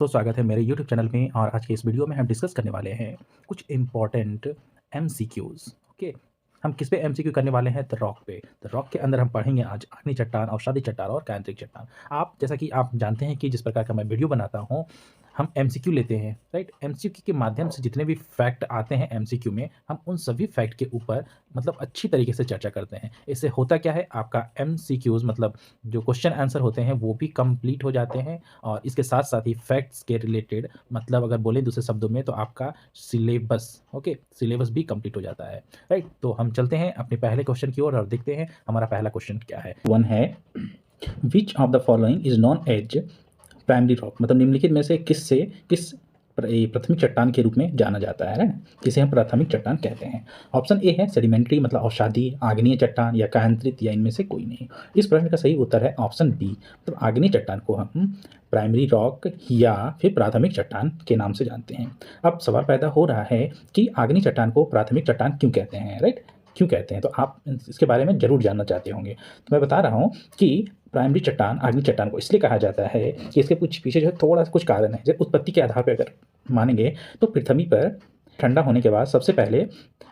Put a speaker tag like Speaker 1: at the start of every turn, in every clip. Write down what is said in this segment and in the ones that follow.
Speaker 1: तो स्वागत है मेरे यूट्यूब चैनल में और आज के इस वीडियो में हम डिस्कस करने वाले हैं कुछ इम्पॉर्टेंट एमसीक्यूज। ओके, हम किस पे एमसीक्यू करने वाले हैं? द रॉक पे। द रॉक के अंदर हम पढ़ेंगे आज अग्नि चट्टान, अवसादी चट्टान और कायांतरिक चट्टान। आप जैसा कि आप जानते हैं कि जिस प्रकार का मैं वीडियो बनाता हूँ, हम एमसीक्यू लेते हैं, राइट। एमसीक्यू के माध्यम से जितने भी फैक्ट आते हैं एमसीक्यू में, हम उन सभी फैक्ट के ऊपर मतलब अच्छी तरीके से चर्चा करते हैं। इससे होता क्या है, आपका एमसीक्यूज मतलब जो क्वेश्चन आंसर होते हैं वो भी कंप्लीट हो जाते हैं और इसके साथ साथ ही फैक्ट्स के रिलेटेड मतलब अगर बोले दूसरे शब्दों में तो आपका सिलेबस, ओके, सिलेबस भी कंप्लीट हो जाता है, राइट। तो हम चलते हैं अपने पहले क्वेश्चन की ओर और देखते हैं हमारा पहला क्वेश्चन क्या है। वन है, which of the following is known as primary rock, मतलब निम्नलिखित में से किस प्राथमिक चट्टान के रूप में जाना जाता है ना, जिसे हम प्राथमिक चट्टान कहते हैं। ऑप्शन ए है सेडिमेंट्री मतलब अवसादी, आग्नेय चट्टान या कायांतरित या इनमें से कोई नहीं। इस प्रश्न का सही उत्तर है ऑप्शन बी, मतलब आग्नेय चट्टान को हम प्राइमरी रॉक या फिर प्राथमिक चट्टान के नाम से जानते हैं। अब सवाल पैदा हो रहा है कि आग्नेय चट्टान को प्राथमिक चट्टान क्यों कहते हैं, राइट, क्यों कहते हैं, तो आप इसके बारे में जरूर जानना चाहते होंगे। तो मैं बता रहा हूँ कि प्राइमरी चट्टान आग्नेय चट्टान को इसलिए कहा जाता है कि इसके कुछ पीछे जो है थोड़ा सा कुछ कारण है। जब उत्पत्ति के आधार पर अगर मानेंगे तो पृथ्वी पर ठंडा होने के बाद सबसे पहले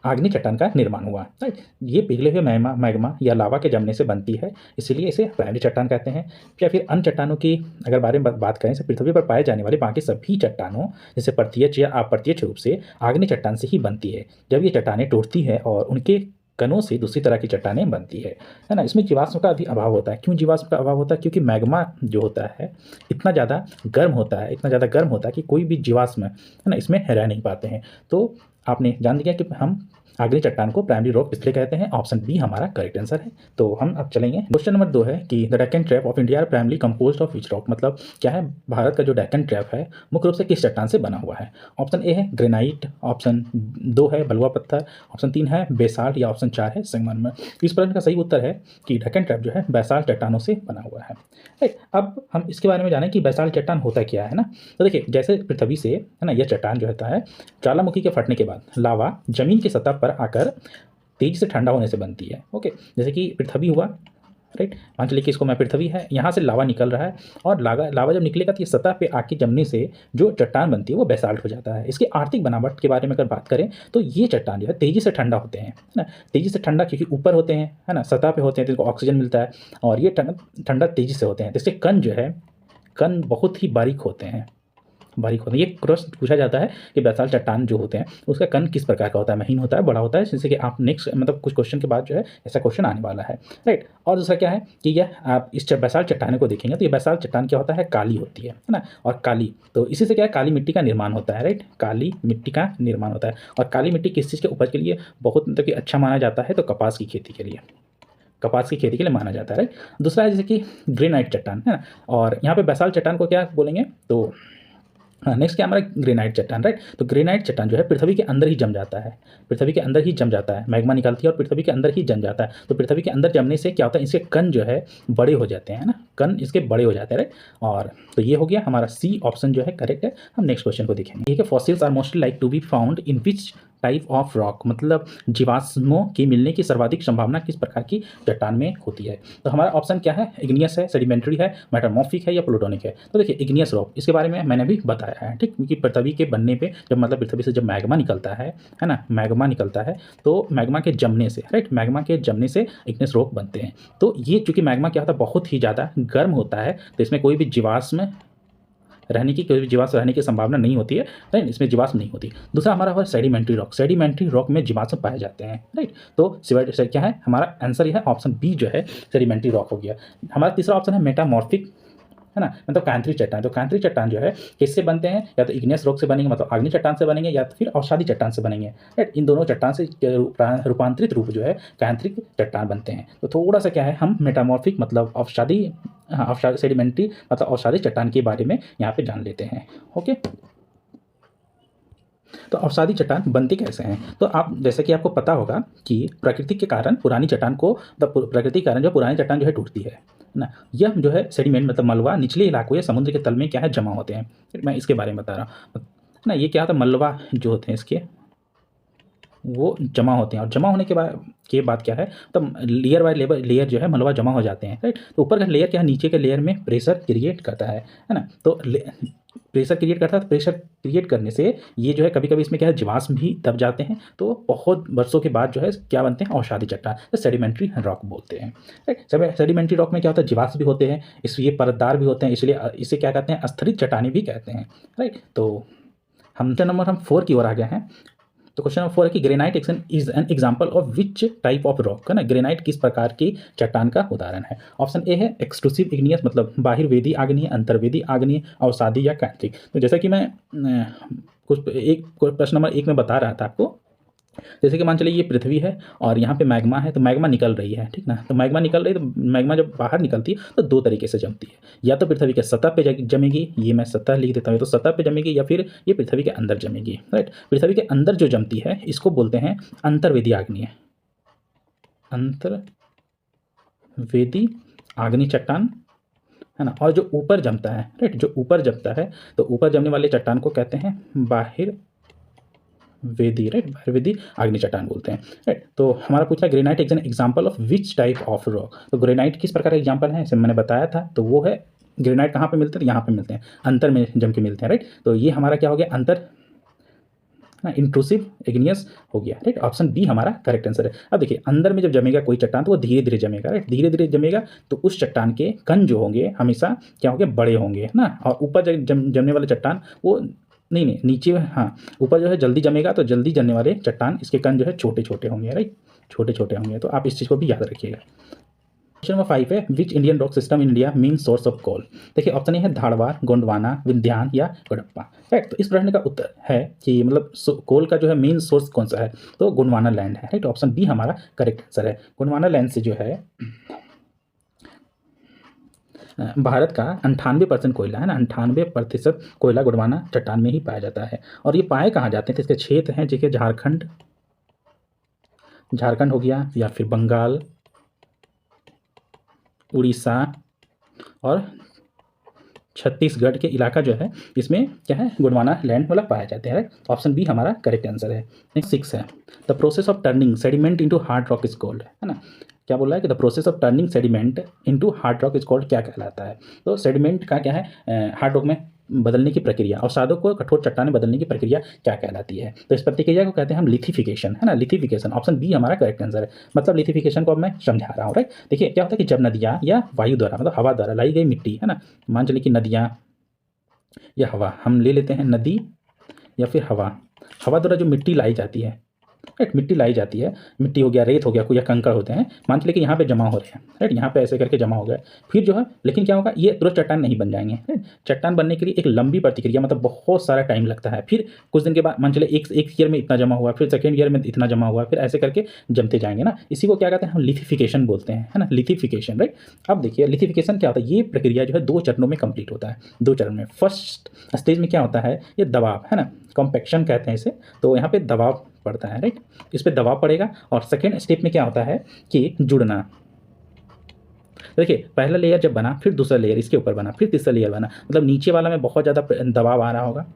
Speaker 1: आग्नेय चट्टान का निर्माण हुआ, राइट। ये पिघले हुए मैग्मा या लावा के जमने से बनती है, इसीलिए इसे प्राइमरी चट्टान कहते हैं। या फिर अन्य चट्टानों की अगर बारे में बात करें तो पृथ्वी पर पाए जाने वाले बाकी सभी चट्टानों जैसे प्रत्यक्ष या अप्रत्यक्ष रूप से आग्नेय चट्टान से ही बनती है। जब ये चट्टानें टूटती है और उनके कणों से दूसरी तरह की चट्टानें बनती है ना। इसमें जीवाश्म का भी अभाव होता है। क्यों जीवाश्म का अभाव होता है? क्योंकि मैग्मा जो होता है इतना ज़्यादा गर्म होता है, इतना ज़्यादा गर्म होता है कि कोई भी जीवाश्म है ना इसमें रह नहीं पाते हैं। तो आपने जान लिया कि हम आग्नेय चट्टान को प्राइमरी रॉक इसलिए कहते हैं। ऑप्शन बी हमारा करेक्ट आंसर है। तो हम अब चलेंगे। क्वेश्चन नंबर 2 है कि the Deccan trap of India are primary composed of which rock, मतलब क्या है भारत का जो डेक्कन ट्रैप है मुख्य रूप से किस चट्टान से बना हुआ है। ऑप्शन ए है ग्रेनाइट, ऑप्शन 2 है बलुआ पत्थर, ऑप्शन 3 है बेसाल्ट या ऑप्शन 4 है संगमरमर। इस प्रश्न का सही उत्तर है कि डेक्कन ट्रैप जो है बेसाल्ट चट्टानों से बना हुआ है। अब हम इसके बारे में जानें कि बेसाल्ट चट्टान होता क्या है ना। तो देखिए, जैसे पृथ्वी से है ना यह चट्टान जो होता है ज्वालामुखी के फटने के बाद लावा जमीन की सतह पर आकर तेजी से ठंडा होने से बनती है। ओके, जैसे कि पृथ्वी हुआ, राइट, मान चलिए कि इसको मैं पृथ्वी है, यहाँ से लावा निकल रहा है और लावा जब निकलेगा तो ये सतह पे आके जमने से जो चट्टान बनती है वो बेसाल्ट हो जाता है। इसकी आर्थिक बनावट के बारे में अगर बात करें तो ये चट्टान जो है तेजी से ठंडा होते हैं, है ना। तेजी से ठंडा क्योंकि ऊपर होते हैं, है ना, सतह पे होते हैं तो इनको ऑक्सीजन मिलता है और ये ठंडा तेजी से होते हैं। तो इसके कण जो है, कण बहुत ही बारीक होते हैं। ये प्रश्न पूछा जाता है कि बेसाल्ट चट्टान जो होते हैं उसका कण किस प्रकार का होता है, महीन होता है, बड़ा होता है, जिससे कि आप नेक्स्ट मतलब कुछ क्वेश्चन के बाद जो है ऐसा क्वेश्चन आने वाला है, राइट। और दूसरा क्या है कि यह आप इस बेसाल्ट चट्टान को देखेंगे तो ये बेसाल्ट चट्टान क्या होता है, काली होती है ना। और काली, तो इसी से क्या है, काली मिट्टी का निर्माण होता है, राइट, काली मिट्टी का निर्माण होता है। और काली मिट्टी किस चीज़ के उपज के लिए बहुत मतलब कि अच्छा माना जाता है, तो कपास की खेती के लिए, कपास की खेती के लिए माना जाता है, राइट। दूसरा है जैसे कि ग्रेनाइट चट्टान, है ना। और यहाँ पे बेसाल्ट चट्टान को क्या बोलेंगे, तो हाँ, नेक्स्ट क्या हमारा ग्रेनाइट चट्टान, राइट। तो ग्रेनाइट चट्टान जो है पृथ्वी के अंदर ही जम जाता है, पृथ्वी के अंदर ही जम जाता है, मैग्मा निकलती है और पृथ्वी के अंदर ही जम जाता है। तो पृथ्वी के अंदर जमने से क्या होता है, इसके कण जो है बड़े हो जाते हैं ना, कण इसके बड़े हो जाते हैं, राइट। और तो ये हो गया हमारा सी ऑप्शन जो है करेक्ट है। हम नेक्स्ट क्वेश्चन को देखेंगे। ये fossils are mostly like to be found in which type of rock, मतलब जीवाश्मों की मिलने की सर्वाधिक संभावना किस प्रकार की चट्टान में होती है। तो हमारा ऑप्शन क्या है, इग्नियस है, सेडिमेंट्री है, मेटामॉर्फिक है या प्लूटोनिक है। तो देखिए इग्नियस रॉक, इसके बारे में मैंने भी बताया है, ठीक, क्योंकि पृथ्वी के बनने पे जब मतलब पृथ्वी से जब मैग्मा निकलता है ना, मैग्मा निकलता है तो मैग्मा के जमने से, राइट, मैग्मा के जमने से इग्नियस रॉक बनते हैं। तो ये चूंकि मैग्मा क्या होता है, बहुत ही ज़्यादा गर्म होता है, तो इसमें कोई भी जीवाश्म रहने की संभावना नहीं होती है, राइट, इसमें जीवाश्म नहीं होती। दूसरा हमारा हुआ सेडिमेंट्री रॉक, सेडिमेंट्री रॉक में जीवाश्म पाए जाते हैं, राइट। तो क्या है हमारा आंसर, यह है ऑप्शन बी जो है सेडिमेंट्री रॉक हो गया। हमारा तीसरा ऑप्शन है मेटामॉर्फिक, है ना, मतलब कायांतरिक चट्टान। तो कायांतरिक चट्टान जो है किससे बनते हैं, या तो इग्नियस रॉक से बनेंगे मतलब आग्नेय चट्टान से बनेंगे, या फिर अवसादी चट्टान से बनेंगे, राइट। इन दोनों चट्टान से रूपांतरित रूप जो है कायांतरिक चट्टान बनते हैं। तो थोड़ा सा क्या है, हम मेटामॉर्फिक मतलब अवसादी, हाँ अवसादी, सेडिमेंट्री मतलब अवसादी चट्टान के बारे में यहाँ पे जान लेते हैं। ओके, तो अवसादी चट्टान बनते कैसे हैं। तो आप जैसे कि आपको पता होगा कि प्रकृति के कारण पुरानी चट्टान को, प्रकृति के कारण जो पुरानी चट्टान जो है टूटती है ना, यह जो है सेडिमेंट मतलब मलबा निचले इलाकों या समुद्र के तल में क्या है जमा होते हैं। मैं इसके बारे में बता रहा हूँ ना, ये क्या होता है, मलबा जो होते हैं इसके वो जमा होते हैं और जमा होने के बाद क्या है, तो लेयर बाय लेयर जो है मलबा जमा हो जाते हैं, राइट। तो ऊपर का लेयर क्या है, नीचे के लेयर में प्रेशर क्रिएट करता है ना। तो प्रेशर क्रिएट करता है, तो प्रेशर क्रिएट करने से ये जो है कभी-कभी इसमें क्या है जीवाश्म भी दब जाते हैं, तो बहुत वर्षों के बाद जो है क्या बनते हैं अवसादी चट्टान, तो सेडिमेंट्री रॉक बोलते हैं, राइट। सेडिमेंट्री रॉक में क्या होता है जीवाश्म भी होते हैं, इसलिए परतदार भी होते हैं, इसलिए इसे क्या कहते हैं स्थलित चट्टानें भी कहते हैं, राइट। तो हम नंबर 4 की ओर आ गए हैं। तो क्वेश्चन नंबर 4 है कि granite is an example of which type of rock, है ना। ग्रेनाइट किस प्रकार की चट्टान का उदाहरण है। ऑप्शन ए है एक्सक्लूसिव इग्नियस मतलब बाहिर्वेदी आग्नेय, अंतर्वेदी आग्नेय, अवसादी या कैंट्रिक। तो जैसा कि मैं कुछ एक प्रश्न नंबर 1 में बता रहा था आपको, जैसे कि मान चलिए ये पृथ्वी है और यहाँ पे मैग्मा है, तो मैग्मा निकल रही है, ठीक ना। तो मैग्मा निकल रही है, तो मैग्मा जब बाहर निकलती है तो दो तरीके से जमती है, या तो पृथ्वी के सतह पे जमेगी, ये मैं सतह लिख देता हूँ, तो सतह पे जमेगी, या फिर ये पृथ्वी के अंदर जमेगी, राइट। पृथ्वी के अंदर जो जमती है इसको बोलते हैं अंतर्वेदी आग्नेय, अंतर्वेदी आग्नेय चट्टान, है ना। और जो ऊपर जमता है, राइट, जो ऊपर जमता है, तो ऊपर जमने वाले चट्टान को कहते हैं बाहिर वेदी, राइट, बाहिर्वेदी आग्नेय चट्टान बोलते हैं, राइट। तो हमारा पूछा granite is an example of which type of rock. तो ग्रेनाइट किस प्रकार का एग्जांपल है, जैसे मैंने बताया था, तो वो है ग्रेनाइट कहाँ पे मिलते हैं, यहाँ पे मिलते हैं, अंतर में जम के मिलते हैं, राइट। तो ये हमारा क्या हो गया अंतर ना, इंट्रूसिव इग्नियस हो गया, राइट। ऑप्शन बी हमारा करेक्ट आंसर है। अब देखिए अंदर में जब जमेगा कोई चट्टान तो वो धीरे धीरे जमेगा, राइट, धीरे धीरे जमेगा, तो उस चट्टान के कण जो होंगे हमेशा क्या होंगे बड़े होंगे, है ना। और ऊपर जमने वाले चट्टान वो नहीं नीचे, हाँ, ऊपर जो है जल्दी जमेगा, तो जल्दी जमने वाले चट्टान इसके कण जो है छोटे छोटे होंगे, राइट, छोटे छोटे होंगे। तो आप इस चीज़ को भी याद रखिएगा। क्वेश्चन नंबर 5 है which Indian rock system in India main source of coal. देखिए ऑप्शन ए है धारवाड़, गोंडवाना, विंध्यान या गड़प्पा, राइट। तो इस प्रश्न का उत्तर है कि मतलब कोल का जो है मेन सोर्स कौन सा है, तो गोंडवाना लैंड है, राइट। ऑप्शन बी हमारा करेक्ट आंसर है। गोंडवाना लैंड से जो है भारत का 98% कोयला, है ना, 98% कोयला गोंडवाना चट्टान में ही पाया जाता है। और ये पाए कहाँ जाते हैं, तो इसके क्षेत्र हैं जैसे झारखंड हो गया, या फिर बंगाल, उड़ीसा और छत्तीसगढ़ के इलाका जो है इसमें क्या है गोंडवाना लैंड मतलब पाया जाते हैं। ऑप्शन बी हमारा करेक्ट आंसर है। नेक्स्ट 6 है the process of turning sediment into hard rock is called, है ना। क्या बोल रहा है कि the process of turning sediment into hard rock is called, क्या कहलाता है। तो सेडिमेंट का क्या है हार्ड रॉक में बदलने की प्रक्रिया, अवसादों को कठोर चट्टानें बदलने की प्रक्रिया क्या कहलाती है। तो इस प्रक्रिया को कहते हैं हम लिथिफिकेशन, है ना, लिथिफिकेशन। ऑप्शन बी हमारा करेक्ट आंसर है। मतलब लिथिफिकेशन को अब मैं समझा रहा हूँ, राइट। देखिए क्या होता है कि जब नदियाँ या वायु द्वारा मतलब हवा द्वारा लाई गई मिट्टी, है ना, मान चलिए कि नदियाँ या हवा, हम ले लेते हैं नदी या फिर हवा, हवा द्वारा जो मिट्टी लाई जाती है, राइट, मिट्टी लाई जाती है, मिट्टी हो गया, रेत हो गया, कोई या कंकड़ होते हैं, मान चलिए कि यहाँ पे जमा हो रहे हैं, राइट, यहाँ पे ऐसे करके जमा हो गए, फिर जो है लेकिन क्या होगा ये तुरंत चट्टान नहीं बन जाएंगे, राइट। चट्टान बनने के लिए एक लंबी प्रतिक्रिया मतलब बहुत सारा टाइम लगता है। फिर कुछ दिन के बाद मान चलिए एक ईयर में इतना जमा हुआ, फिर सेकेंड ईयर में इतना जमा हुआ, फिर ऐसे करके जमते जाएंगे ना। इसी को क्या कहते हैं हम लिथिफिकेशन बोलते हैं, है ना, लिथिफिकेशन, राइट। अब देखिए लिथिफिकेशन क्या होता है, ये प्रक्रिया जो है 2 चरणों में कंप्लीट होता है, 2 चरण में। फर्स्ट स्टेज में क्या होता है ये दबाव, है ना, कॉम्पैक्शन कहते हैं इसे, तो यहाँ पे दबाव पड़ता है, राइट, इस पर दबाव पड़ेगा। और सेकेंड स्टेप में क्या होता है कि जुड़ना। देखिए पहला लेयर जब बना, फिर दूसरा लेयर इसके ऊपर बना, फिर तीसरा लेयर बना, मतलब नीचे वाला में बहुत ज़्यादा दबाव आ रहा होगा,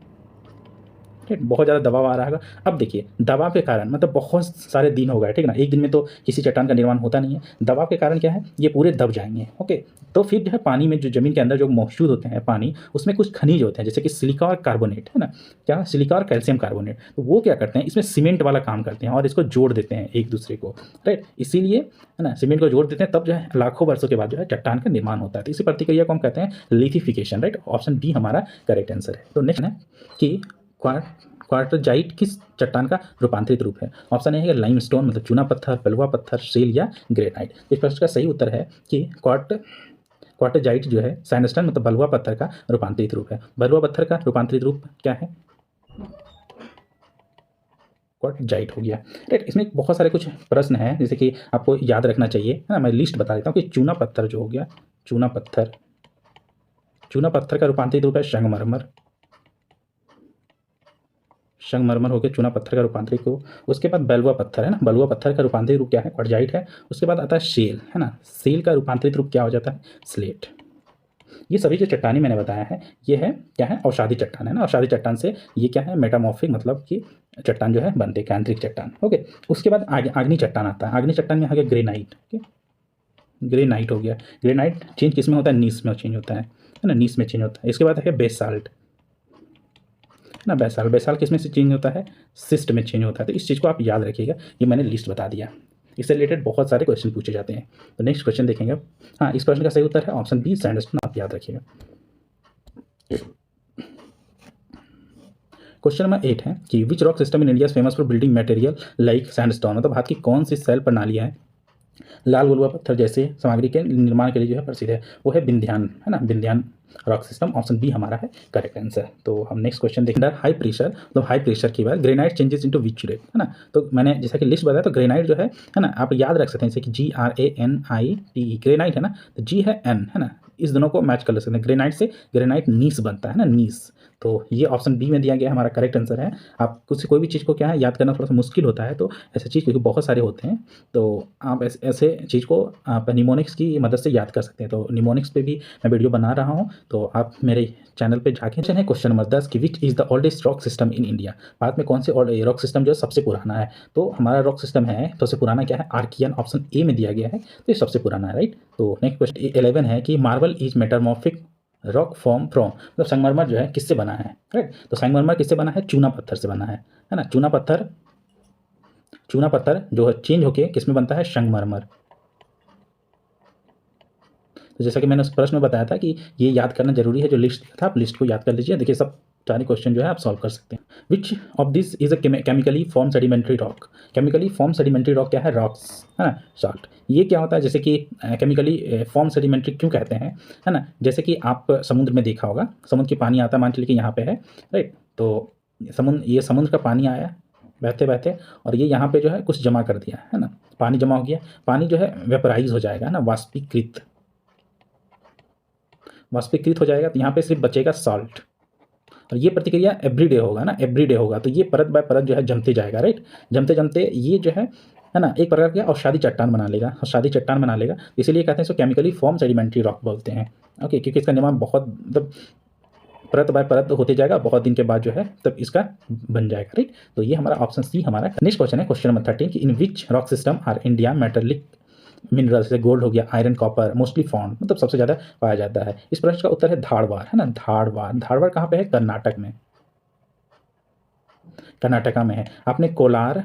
Speaker 1: बहुत ज़्यादा दबाव आ रहा है। अब देखिए दबाव के कारण मतलब बहुत सारे दिन हो गए, ठीक ना, एक दिन में तो किसी चट्टान का निर्माण होता नहीं है। दबाव के कारण क्या है ये पूरे दब जाएंगे, ओके। तो फिर जो है पानी में जो ज़मीन के अंदर जो मौजूद होते हैं पानी, उसमें कुछ खनिज होते हैं जैसे कि सिलिका और कार्बोनेट, है ना, क्या सिलिका और कैल्शियम कार्बोनेट। तो वो क्या करते हैं इसमें सीमेंट वाला काम करते हैं और इसको जोड़ देते हैं एक दूसरे को, राइट। इसीलिए है ना सीमेंट को जोड़ देते हैं, तब जो है लाखों वर्षों के बाद जो है चट्टान का निर्माण होता है। तो इसी प्रतिक्रिया को हम कहते हैं लिथिफिकेशन, राइट। ऑप्शन बी हमारा करेक्ट आंसर है। तो नेक्स्ट है कि क्वार्टरजाइट किस चट्टान का रूपांतरित रूप है। ऑप्शन ए है लाइमस्टोन मतलब चूना पत्थर, बलुआ पत्थर, शेल या ग्रेनाइट। इस प्रश्न का सही उत्तर है कि क्वार्टरजाइट जो है सैंडस्टोन मतलब बलुआ पत्थर का रूपांतरित रूप है। बलुआ पत्थर का रूपांतरित रूप क्या है, क्वार्टरजाइट हो गया, राइट। इसमें बहुत सारे कुछ प्रश्न हैं जैसे कि आपको याद रखना चाहिए, है ना। मैं लिस्ट बता देता हूँ कि चूना पत्थर जो हो गया, चूना पत्थर का रूपांतरित रूप है संगमरमर, संगमरमर हो गया चूना पत्थर का रूपांतरित रूप। उसके बाद बलुआ पत्थर है ना, बलुआ पत्थर का रूपांतरित रूप क्या है, क्वार्टजाइट है। उसके बाद आता है शेल, है ना, शेल का रूपांतरित रूप क्या हो जाता है, स्लेट। ये सभी जो चट्टानी मैंने बताया है ये है क्या है अवसादी चट्टान, है ना। अवसादी चट्टान से ये क्या है मेटामॉर्फिक मतलब कि चट्टान जो है बनते कैंद्रिक चट्टान, ओके। उसके बाद आग्नेय चट्टान आता है। आग्नेय चट्टान में आ गया ग्रेनाइट, ओके, ग्रेनाइट हो गया। ग्रेनाइट चेंज किस में होता है, नीस में चेंज होता है ना, नीस में चेंज होता है। इसके बाद है बेसाल्ट, ना बैसाल्ट। बैसाल्ट किस में से चेंज होता है? सिस्ट में चेंज होता है। तो इस चीज़ को आप याद रखिएगा, ये मैंने लिस्ट बता दिया। इससे रिलेटेड बहुत सारे क्वेश्चन पूछे जाते हैं। तो नेक्स्ट क्वेश्चन देखेंगे। हाँ, इस प्रश्न का सही उत्तर है ऑप्शन बी सैंडस्टोन, आप याद रखिएगा। क्वेश्चन नंबर 8 है कि which rock system in India is famous for building material like sandstone, मतलब भारत की कौन सी शैल प्रणालियाँ हैं लाल गुलवा पत्थर जैसे सामग्री के निर्माण के लिए जो है प्रसिद्ध है? वो है विंध्यान, है ना, Vindhyan rock system. Option B हमारा है करेक्ट आंसर। तो हम नेक्स्ट क्वेश्चन देखेंगे। हाई प्रेशर, मतलब हाई प्रेशर की बात, granite changes into which rate, है ना। तो मैंने जैसा कि लिस्ट बताया, तो ग्रेनाइट जो है ना, आप याद रख सकते हैं जैसे कि GRANITE ग्रेनाइट है ना, तो जी है N, है ना, इस दोनों को मैच कर ले सकते हैं। ग्रेनाइट से ग्रेनाइट नीस बनता है ना, नीस। तो ये ऑप्शन बी में दिया गया हमारा करेक्ट आंसर है। आप कुछ कोई भी चीज़ को क्या है याद करना थोड़ा सा मुश्किल होता है, तो ऐसे चीज़ क्योंकि बहुत सारे होते हैं, तो आप ऐसे चीज़ को आप निमोनिक्स की मदद से याद कर सकते हैं। तो निमोनिक्स पे भी मैं वीडियो बना रहा हूँ, तो आप मेरे चैनल पे जाके है। क्वेश्चन नंबर 10 कि which is the oldest rock system in India, Bharat में कौन से रॉक सिस्टम जो है सबसे पुराना है? तो हमारा रॉक सिस्टम है सबसे पुराना क्या है? आर्कियन, ऑप्शन ए में दिया गया है, तो ये सबसे पुराना है, राइट। तो नेक्स्ट क्वेश्चन 11 है कि marble is metamorphic rock form from, मतलब संगमरमर जो है किससे बना है, राइट। तो संगमरमर किससे बना है? चूना पत्थर से बना है ना। चूना पत्थर, चूना पत्थर जो है चेंज होके किस में बनता है? संगमरमर। तो जैसा कि मैंने उस प्रश्न में बताया था कि ये याद करना जरूरी है, जो लिस्ट था आप लिस्ट को याद कर लीजिए। देखिए सब सारे क्वेश्चन जो है आप सॉल्व कर सकते हैं। Which of this is a chemically form sedimentary rock, chemically form sedimentary rock क्या है? रॉक्स, है ना, सॉल्ट। ये क्या होता है? जैसे कि केमिकली फॉर्म सेडिमेंट्री क्यों कहते हैं, है ना, जैसे कि आप समुद्र में देखा होगा, समुद्र की पानी आता है, मान लीजिए कि यहाँ पे है, राइट। तो ये समुद्र का पानी आया बहते बहते, और ये यहाँ पे जो है कुछ जमा कर दिया, है ना, पानी जमा हो गया, पानी जो है वेपराइज हो जाएगा, है ना, वाष्पीकृत हो जाएगा। तो यहाँ पे सिर्फ बचेगा सॉल्ट, और ये प्रतिक्रिया एवरीडे होगा ना, एवरीडे होगा। तो ये परत बाय परत जो है जमते जाएगा, राइट। जमते जमते ये जो है ना, एक प्रकार का औषधि चट्टान बना लेगा, औषधि चट्टान बना लेगा। इसीलिए कहते हैं इसको केमिकली फॉर्म सेडिमेंट्री रॉक बोलते हैं। ओके, क्योंकि इसका निर्माण बहुत मतलब परत बाय परत होते जाएगा, बहुत दिन के बाद जो है तब इसका बन जाएगा, राइट। तो ये हमारा ऑप्शन सी हमारा। नेक्स्ट क्वेश्चन है क्वेश्चन नंबर 13 कि in which rock system are India metallic minerals, जैसे गोल्ड हो गया, आयरन, कॉपर मोस्टली फाउंड, मतलब सबसे ज़्यादा पाया जाता है? इस प्रश्न का उत्तर है धारवाड़, है ना, धारवाड़। धारवाड़ कहाँ पे है? कर्नाटक में, कर्नाटका में है। आपने कोलार,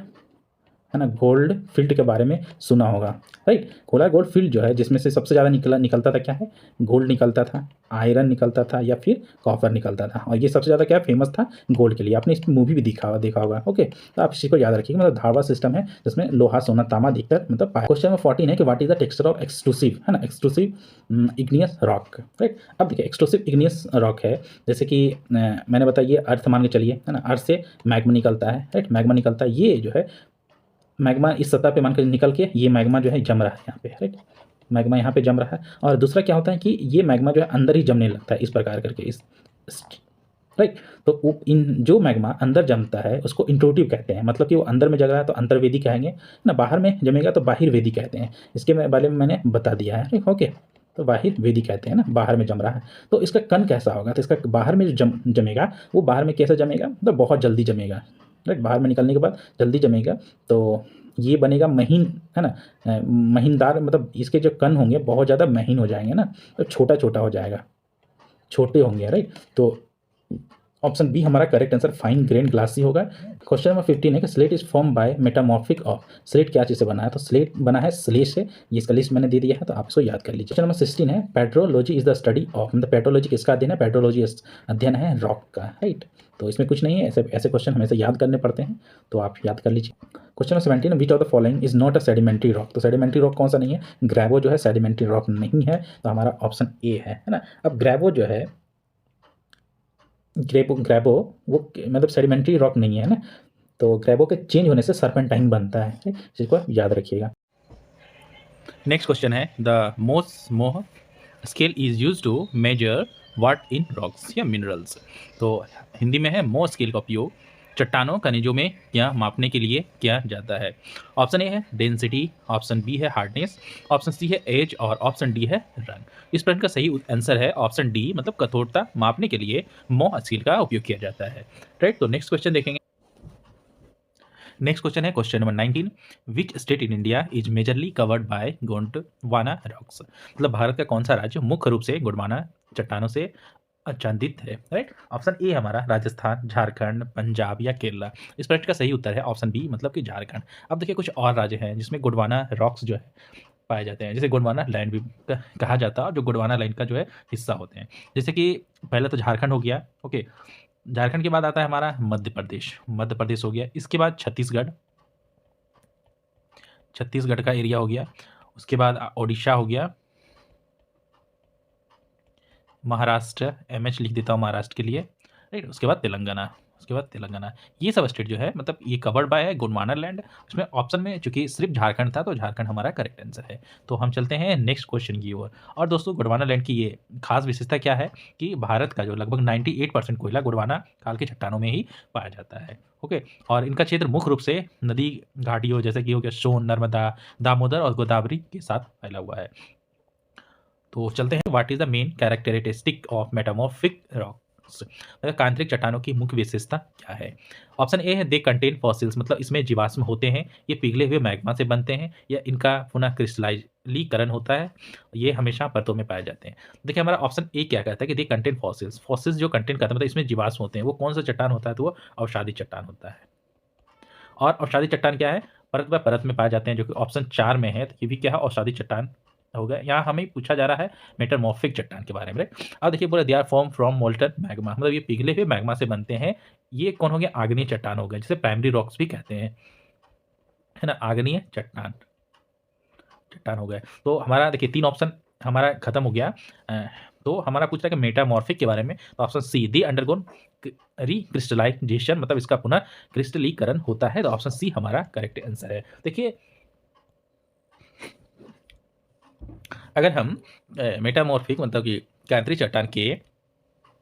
Speaker 1: है ना, गोल्ड फील्ड के बारे में सुना होगा, राइट। कोलार गोल्ड फील्ड जो है जिसमें से सबसे ज़्यादा निकलता था क्या है? गोल्ड निकलता था, आयरन निकलता था, या फिर कॉपर निकलता था। और ये सबसे ज़्यादा क्या फेमस था? गोल्ड के लिए। आपने इस मूवी भी देखा होगा। ओके, तो आप इसी को याद रखिएगा। मतलब धारवाड़ सिस्टम है जिसमें लोहा, सोना, तांबा अधिकतर मतलब पाया। क्वेश्चन नंबर 14 है कि what is the texture of exclusive, है ना, एक्सक्लूसिव इग्नियस रॉक, राइट। अब देखिए एक्सक्लूसिव इग्नियस रॉक है, जैसे कि मैंने बताया ये अर्थ मान के चलिए, है ना, अर्थ से मैग्मा निकलता है, राइट, मैग्मा निकलता है। ये जो है मैग्मा इस सतह पे मानकर निकल के ये मैग्मा जो है जम रहा है यहाँ पे, राइट, मैग्मा यहाँ पे जम रहा है। और दूसरा क्या होता है कि ये मैग्मा जो है अंदर ही जमने लगता है, इस प्रकार करके इस राइट। तो वो इन जो मैग्मा अंदर जमता है उसको इंट्रूटिव कहते हैं, मतलब कि वो अंदर में जग रहा है तो अंतर्वेदी कहेंगे ना, बाहर में जमेगा तो बाहिर्वेदी कहते हैं। इसके बारे में मैंने बता दिया है, ठीक, ओके। तो बाहिर्वेदी कहते हैं ना, बाहर में जम रहा है। तो इसका कण कैसा होगा? तो इसका बाहर में जो जमेगा वो बाहर में कैसे जमेगा? मतलब बहुत जल्दी जमेगा, राइट, बाहर में निकलने के बाद जल्दी जमेगा। तो ये बनेगा महीन, है ना, महीनदार, मतलब इसके जो कण होंगे बहुत ज़्यादा महीन हो जाएंगे ना, तो छोटा छोटा हो जाएगा, छोटे होंगे, राइट। तो ऑप्शन बी हमारा correct answer fine grain glassy होगा। क्वेश्चन नंबर 15 है कि slate is form by metamorphic of, slate क्या चीज़ से बना है? तो स्लेट बना है स्लेट से। ये इसका लिस्ट मैंने दे दिया है, तो आप इसको याद कर लीजिए। क्वेश्चन नंबर 16 है petrology is the study of, मतलब पेट्रोलॉजी किसका अध्ययन है? पेट्रोलॉजी अध्ययन है रॉक का, राइट। तो इसमें कुछ नहीं है, ऐसे ऐसे क्वेश्चन हमेशा याद करने पड़ते हैं, तो आप याद कर लीजिए। Question number 17, which of the following is not a sedimentary rock, तो सेडिमेंट्री रॉक कौन सा नहीं है? ग्रेवो जो है सेडिमेंट्री रॉक नहीं है, तो हमारा ऑप्शन ए है ना। अब ग्रेवो जो है, ग्रेबो वो मतलब सेडिमेंट्री रॉक नहीं है ना, तो ग्रेबो के चेंज होने से सर्पेंटाइन बनता है, जिसको आप याद रखिएगा। नेक्स्ट क्वेश्चन है the Mohs scale is use to measure what in rocks या मिनरल्स, तो हिंदी में है मोह स्केल का उपयोग चट्टानों खनिजों में क्या मापने के लिए किया जाता है? ऑप्शन ए है डेंसिटी, ऑप्शन बी है हार्डनेस, ऑप्शन सी है एज, और ऑप्शन डी है रंग। इस प्रश्न का सही आंसर है ऑप्शन डी, मतलब कठोरता मापने के लिए मोह स्केल का उपयोग किया जाता है, राइट। तो नेक्स्ट क्वेश्चन देखेंगे। नेक्स्ट क्वेश्चन है question number 19, which state in India is majorly covered by Gondwana rocks, मतलब भारत का कौन सा राज्य मुख्य रूप से गोंडवाना चट्टानों से अचंदित है, राइट? ऑप्शन ए हमारा राजस्थान, झारखंड, पंजाब या केरला। इस प्रश्न का सही उत्तर है ऑप्शन बी, मतलब कि झारखंड। अब देखिए कुछ और राज्य हैं जिसमें गोंडवाना रॉक्स जो है पाए जाते हैं, जिसे गोंडवाना लैंड भी कहा जाता है, और जो गोंडवाना लैंड का जो है हिस्सा होते हैं। जैसे कि पहले तो झारखंड हो गया, ओके। झारखंड के बाद आता है हमारा मध्य प्रदेश, मध्य प्रदेश हो गया। इसके बाद छत्तीसगढ़, छत्तीसगढ़ का एरिया हो गया। उसके बाद ओडिशा हो गया, महाराष्ट्र, एमएच लिख देता हूँ महाराष्ट्र के लिए, राइट। उसके बाद तेलंगाना, उसके बाद तेलंगाना। ये सब स्टेट जो है मतलब ये कवर्ड बाय है गोंडवाना लैंड। उसमें ऑप्शन में चूंकि सिर्फ झारखंड था तो झारखंड हमारा करेक्ट आंसर है। तो हम चलते हैं नेक्स्ट क्वेश्चन की ओर। और दोस्तों गोंडवाना लैंड की ये खास विशेषता क्या है कि भारत का जो लगभग 98% कोयला गोंडवाना काल की चट्टानों में ही पाया जाता है, ओके। और इनका क्षेत्र मुख्य रूप से नदी घाटियों जैसे कि हो गया सोन, नर्मदा, दामोदर और गोदावरी के साथ फैला हुआ है। तो चलते हैं, what is the main characteristic of metamorphic rocks, मतलब कांतरिक चट्टानों की मुख्य विशेषता क्या है। ऑप्शन ए है दे कंटेन फॉसिल्स, मतलब इसमें जीवाश्म होते हैं, ये पिघले हुए मैग्मा से बनते हैं, या इनका पुनः क्रिस्टलाइजीकरण होता है, ये हमेशा परतों में पाए जाते हैं। देखिए हमारा ऑप्शन ए क्या कहता है कि दे कंटेन फॉसिल्स, फॉसिल्स जो कंटेन करता है मतलब इसमें जीवाश्म होते हैं, वो कौन सा चट्टान होता है, तो वो अवसादी चट्टान होता है। और अवसादी चट्टान क्या है, परत व परत में पाए जाते हैं, जो कि ऑप्शन 4 में है। तो ये भी क्या है, अवसादी चट्टान हो गया। यहाँ हमें पूछा जा रहा है मेटामॉर्फिक चट्टान के बारे में, राइट। अब देखिए बोला they are form from molten magma, मतलब ये पिघले हुए मैग्मा से बनते हैं। ये कौन हो गया, आग्नेय चट्टान हो गया, जिसे प्राइमरी रॉक्स भी कहते हैं, है ना, आग्नेय चट्टान, चट्टान हो गए। तो हमारा देखिए 3 ऑप्शन हमारा खत्म हो गया। तो हमारा पूछ रहा है कि मेटामॉर्फिक के बारे में, तो ऑप्शन सी दी अंडरगोन रिक्रिस्टलाइजेशन, मतलब इसका पुनः क्रिस्टलीकरण होता है, तो ऑप्शन सी हमारा करेक्ट आंसर है। देखिए अगर हम मेटामॉर्फिक मतलब कि कांतरिक चट्टान के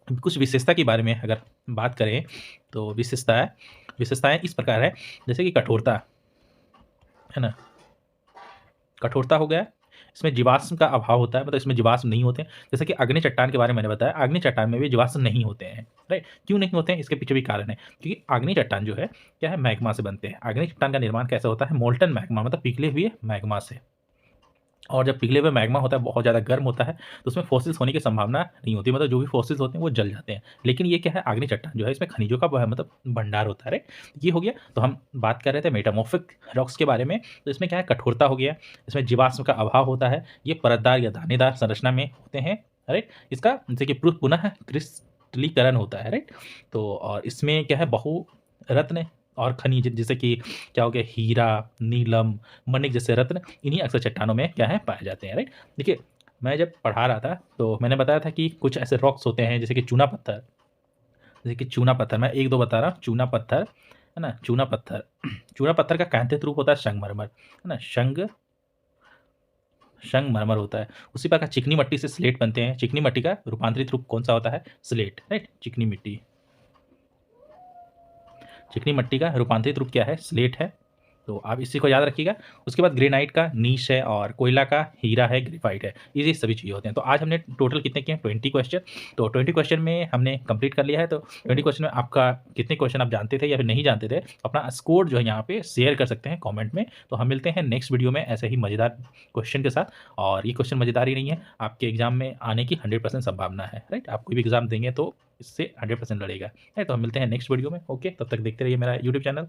Speaker 1: कुछ विशेषता के बारे में अगर बात करें, तो विशेषताएं इस प्रकार है, जैसे कि कठोरता, है ना, कठोरता हो गया। इसमें जीवाश्म का अभाव होता है, मतलब इसमें जीवाश्म नहीं होते हैं। जैसे कि अग्नि चट्टान के बारे में मैंने बताया, अग्नि चट्टान में भी जीवाश्म नहीं होते हैं, राइट। क्यों नहीं होते हैं, इसके पीछे भी कारण है, क्योंकि अग्नि चट्टान जो है क्या है, मैग्मा से बनते हैं। अग्नि चट्टान का निर्माण कैसे होता है, मोल्टन मैग्मा, मतलब पिघले हुए मैग्मा से। और जब पिघले हुए मैग्मा होता है बहुत ज़्यादा गर्म होता है, तो उसमें फॉसिल्स होने की संभावना नहीं होती, मतलब जो भी फॉसिल्स होते हैं वो जल जाते हैं। लेकिन ये क्या है, आग्नेय चट्टान जो है इसमें खनिजों का मतलब भंडार होता है, राइट। ये हो गया। तो हम बात कर रहे थे मेटामॉर्फिक रॉक्स के बारे में, तो इसमें क्या है, कठोरता हो गया, इसमें जीवाश्म का अभाव होता है, ये परतदार या दानेदार संरचना में होते हैं, राइट। इसका जैसे कि पुनः क्रिस्टलीकरण होता है, राइट। तो और इसमें क्या है, बहु रत्न और खनिज जैसे कि क्या हो गया, हीरा, नीलम, मणिक जैसे रत्न इन्हीं अक्सर चट्टानों में क्या है, पाए जाते हैं, राइट। देखिए मैं जब पढ़ा रहा था तो मैंने बताया था कि कुछ ऐसे रॉक्स होते हैं जैसे कि चूना पत्थर, जैसे कि चूना पत्थर, मैं 1-2 बता रहा हूँ। चूना पत्थर, है ना, चूना पत्थर चूना पत्थर का कांतित रूप होता है संगमरमर, है ना, संगमरमर होता है। उसी प्रकार चिकनी मिट्टी से स्लेट बनते हैं, चिकनी मिट्टी का रूपांतरित रूप कौन सा होता है, स्लेट, राइट। चिकनी मिट्टी, चिकनी मिट्टी का रूपांतरित रूप क्या है, स्लेट है। तो आप इसी को याद रखिएगा। उसके बाद ग्रेनाइट का नीश है, और कोयला का हीरा है, ग्रेफाइट है, ये सभी चीज़ें होते हैं। तो आज हमने टोटल कितने किए हैं, 20 क्वेश्चन। तो 20 क्वेश्चन में हमने कंप्लीट कर लिया है। तो 20 क्वेश्चन में आपका कितने क्वेश्चन आप जानते थे या फिर नहीं जानते थे, अपना स्कोर जो है यहाँ पे शेयर कर सकते हैं कॉमेंट में। तो हम मिलते हैं नेक्स्ट वीडियो में ऐसे ही मज़ेदार क्वेश्चन के साथ। और ये क्वेश्चन मज़ेदार ही नहीं है, आपके एग्जाम में आने की 100% संभावना है, राइट। आप कोई भी एग्जाम देंगे तो इससे 100% लड़ेगा, राइट। तो हम मिलते हैं नेक्स्ट वीडियो में, ओके। तब तक देखते रहिए मेरा यूट्यूब चैनल।